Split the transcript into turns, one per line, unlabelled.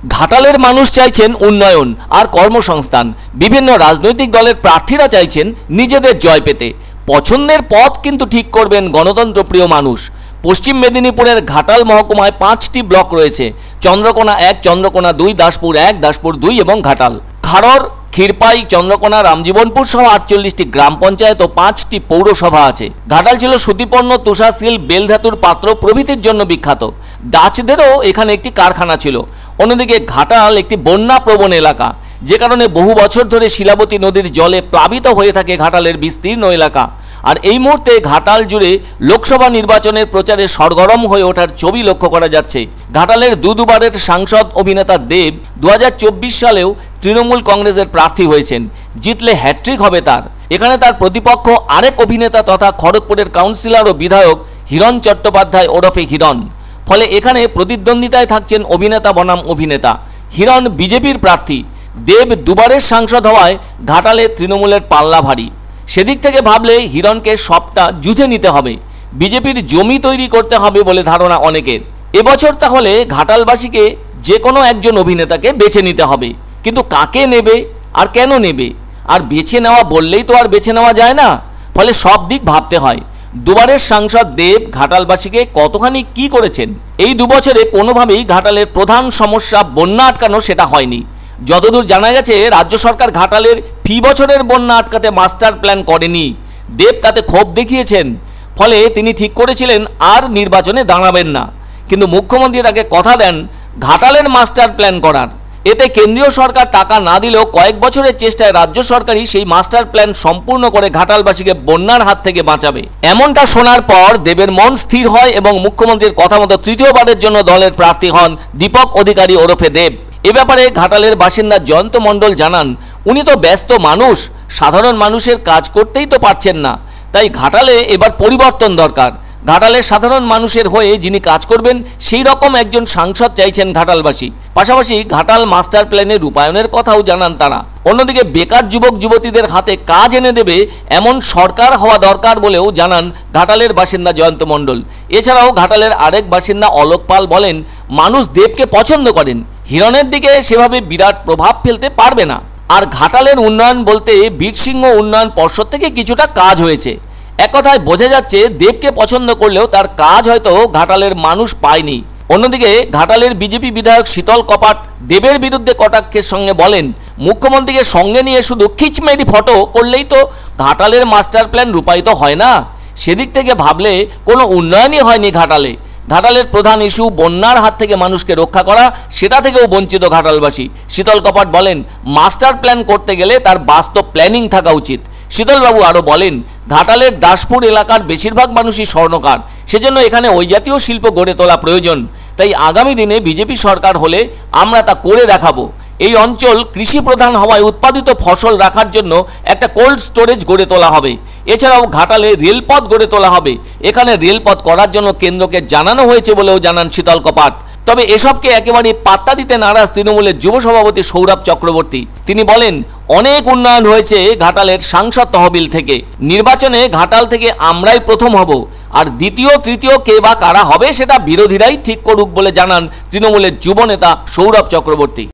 ঘাটালের মানুষ চাইছেন উন্নয়ন আর কর্মসংস্থান। বিভিন্ন রাজনৈতিক দলের প্রার্থীরা চাইছেন নিজেদের জয় পেতে। পছন্দের পথ কিন্তু ঠিক করবেন গণতন্ত্রপ্রিয় মানুষ। পশ্চিম মেদিনীপুরের ঘাটাল মহকুমায় 5টি ব্লক রয়েছে: চন্দ্রকোনা 1, চন্দ্রকোনা 2, দাসপুর 1, দাসপুর 2 এবং ঘাটাল। খারর, ক্ষীরপাই, চন্দ্রকোনা, রামজীবনপুর সহ 48টি গ্রাম পঞ্চায়েত ও 5টি পৌরসভা আছে। ঘাটাল ছিল সুতিপন্ন, তুষার, বেলধাতুর পাত্র প্রভৃতির জন্য বিখ্যাত। ডাচদেরও এখানে একটি কারখানা ছিল। অন্যদিকে ঘাটাল একটি বন্যা প্রবণ এলাকা, যে কারণে বহু বছর ধরে শিলাবতী নদীর জলে প্লাবিত হয়ে থাকে ঘাটালের বিস্তীর্ণ এলাকা। আর এই মুহূর্তে ঘাটাল জুড়ে লোকসভা নির্বাচনের প্রচারে সরগরম হয়ে ওঠার ছবি লক্ষ্য করা যাচ্ছে। ঘাটালের দুবারের সাংসদ অভিনেতা দেব 2024 সালেও তৃণমূল কংগ্রেসের প্রার্থী হয়েছেন। জিতলে হ্যাট্রিক হবে তার। এখানে তার প্রতিপক্ষ আরেক অভিনেতা তথা খড়গপুরের কাউন্সিলর ও বিধায়ক হিরণ চট্টোপাধ্যায় ওরফে হিরণ। ফলে এখানে প্রতিদ্বন্দ্বিতায় থাকছেন অভিনেতা বনাম অভিনেতা। হিরণ বিজেপির প্রার্থী, দেব দুবারের সাংসদ হওয়ায় ঘাটালে তৃণমূলের পাল্লা ভারী। সেদিক থেকে ভাবলে হিরণকে সবটা জুঝে নিতে হবে। বিজেপির জমি তৈরি করতে হবে বলে ধারণা অনেকের। এবছর তাহলে ঘাটালবাসীকে যে কোনো একজন অভিনেতাকে বেছে নিতে হবে। কিন্তু কাকে নেবে আর কেন নেবে? আর বেছে নেওয়া বললেই তো আর বেছে নেওয়া যায় না। ফলে সব দিক ভাবতে হয়। দুবারের সাংসদ দেব ঘাটালবাসীকে কতখানি কি করেছেন? এই 2 বছরে কোনোভাবেই ঘাটালের প্রধান সমস্যা বন্যা আটকানো সেটা হয়নি। যতদূর জানা গেছে, রাজ্য সরকার ঘাটালের ফি বছরের বন্যা আটকাতে মাস্টার প্ল্যান করেনি। দেব তাতে ক্ষোভ দেখিয়েছেন। ফলে তিনি ঠিক করেছিলেন আর নির্বাচনে দাঁড়াবেন না। কিন্তু মুখ্যমন্ত্রী তাকে কথা দেন ঘাটালের মাস্টার প্ল্যান করার। এতে কেন্দ্রীয় সরকার টাকা না দিলেও কয়েক বছরের চেষ্টায় রাজ্য সরকারই সেই মাস্টার প্ল্যান সম্পূর্ণ করে ঘাটালবাসীকে বন্যার হাত থেকে বাঁচাবে। এমনটা শোনার পর দেবের মন স্থির হয় এবং মুখ্যমন্ত্রীর কথা মতো তৃতীয়বারের জন্য দলের প্রার্থী হন দীপক অধিকারী ওরফে দেব। এ ব্যাপারে ঘাটালের বাসিন্দা জয়ন্ত মণ্ডল জানান, উনি তো ব্যস্ত মানুষ, সাধারণ মানুষের কাজ করতেই তো পারছেন না। তাই ঘাটালে এবার পরিবর্তন দরকার। ঘাটালের সাধারণ মানুষের হয়ে যিনি কাজ করবেন সেই রকম একজন সাংসদ চাইছেন ঘাটালবাসী। পাশাপাশি ঘাটাল মাস্টার প্ল্যানের রূপায়ণের কথাও জানান তারা। অন্যদিকে বেকার যুবক যুবতীদের হাতে কাজ এনে দেবে এমন সরকার হওয়া দরকার বলেও জানান ঘাটালের বাসিন্দা জয়ন্ত মণ্ডল। এছাড়াও ঘাটালের আরেক বাসিন্দা অলোক পাল বলেন, মানুষ দেবকে পছন্দ করেন, হিরণের দিকে সেভাবে বিরাট প্রভাব ফেলতে পারবে না। আর ঘাটালের উন্নয়ন বলতে বীরসিংহ উন্নয়ন পর্ষদ থেকে কিছুটা কাজ হয়েছে। এক কথায় বোঝা যাচ্ছে দেবকে পছন্দ করলেও তার কাজ হয়তো ঘাটালের মানুষ পায়নি। অন্যদিকে ঘাটালের বিজেপি বিধায়ক শীতল কপাট দেবের বিরুদ্ধে কটাক্ষের সঙ্গে বলেন, মুখ্যমন্ত্রীকে সঙ্গে নিয়ে শুধু খিচমেরি ফটো করলেই তো ঘাটালের মাস্টার প্ল্যান রূপায়িত হয় না। সেদিক থেকে ভাবলে কোনো উন্নয়নই হয়নি ঘাটালে। ঘাটালের প্রধান ইস্যু বন্যার হাত থেকে মানুষকে রক্ষা করা, সেটা থেকেও বঞ্চিত ঘাটালবাসী। শীতল কপাট বলেন, মাস্টার প্ল্যান করতে গেলে তার বাস্তব প্ল্যানিং থাকা উচিত। শীতলবাবু আরও বলেন, ঘাটালের দাসপুর এলাকার বেশিরভাগ মানুষই স্বর্ণকার, সেজন্য এখানে ওই জাতীয় শিল্প গড়ে তোলা প্রয়োজন। তাই আগামী দিনে বিজেপি সরকার হলে আমরা তা করে দেখাবো। এই অঞ্চল কৃষি প্রধান হওয়ায় উৎপাদিত ফসল রাখার জন্য একটা কোল্ড স্টোরেজ গড়ে তোলা হবে। এছাড়াও ঘাটালে রেলপথ গড়ে তোলা হবে। এখানে রেলপথ করার জন্য কেন্দ্রকে জানানো হয়েছে বলেও জানান শীতল কপাট। তবে এসবকে একেবারে পাত্তা দিতে নারাজ তৃণমূলের যুব সভাপতি সৌরভ চক্রবর্তী। তিনি বলেন, অনেক উন্নয়ন হয়েছে ঘাটালের সাংসদ তহবিল থেকে। নির্বাচনে ঘাটাল থেকে আমরাই প্রথম হব, আর দ্বিতীয় তৃতীয় কে বা কারা হবে সেটা বিরোধীরাই ঠিক করুক বলে জানান তৃণমূলের যুব নেতা সৌরভ চক্রবর্তী।